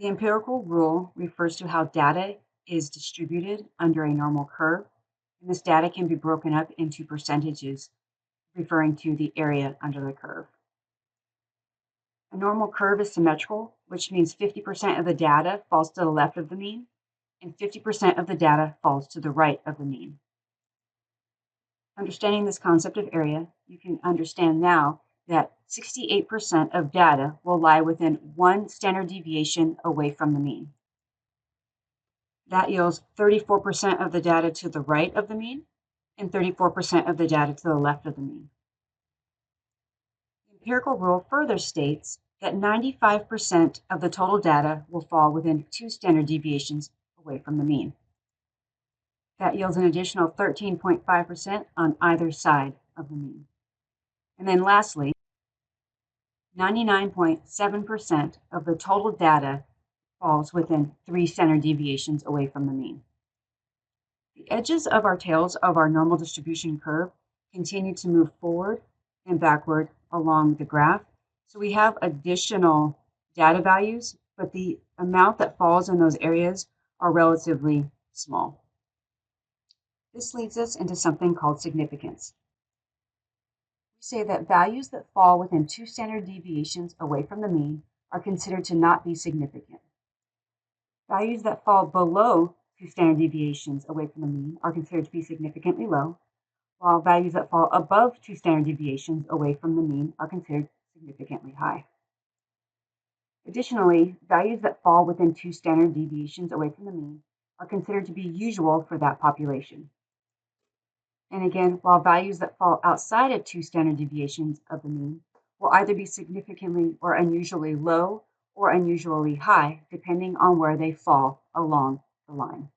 The empirical rule refers to how data is distributed under a normal curve, and this data can be broken up into percentages, referring to the area under the curve. A normal curve is symmetrical, which means 50% of the data falls to the left of the mean, and 50% of the data falls to the right of the mean. Understanding this concept of area, you can understand now that 68% of data will lie within one standard deviation away from the mean. That yields 34% of the data to the right of the mean and 34% of the data to the left of the mean. The empirical rule further states that 95% of the total data will fall within 2 standard deviations away from the mean. That yields an additional 13.5% on either side of the mean. And then lastly, 99.7% of the total data falls within 3 standard deviations away from the mean. The edges of our tails of our normal distribution curve continue to move forward and backward along the graph. So we have additional data values, but the amount that falls in those areas are relatively small. This leads us into something called significance. We say that values that fall within 2 standard deviations away from the mean are considered to not be significant. Values that fall below 2 standard deviations away from the mean are considered to be significantly low, while values that fall above 2 standard deviations away from the mean are considered significantly high. Additionally, values that fall within 2 standard deviations away from the mean are considered to be usual for that population. And again, while values that fall outside of 2 standard deviations of the mean will either be significantly or unusually low or unusually high, depending on where they fall along the line.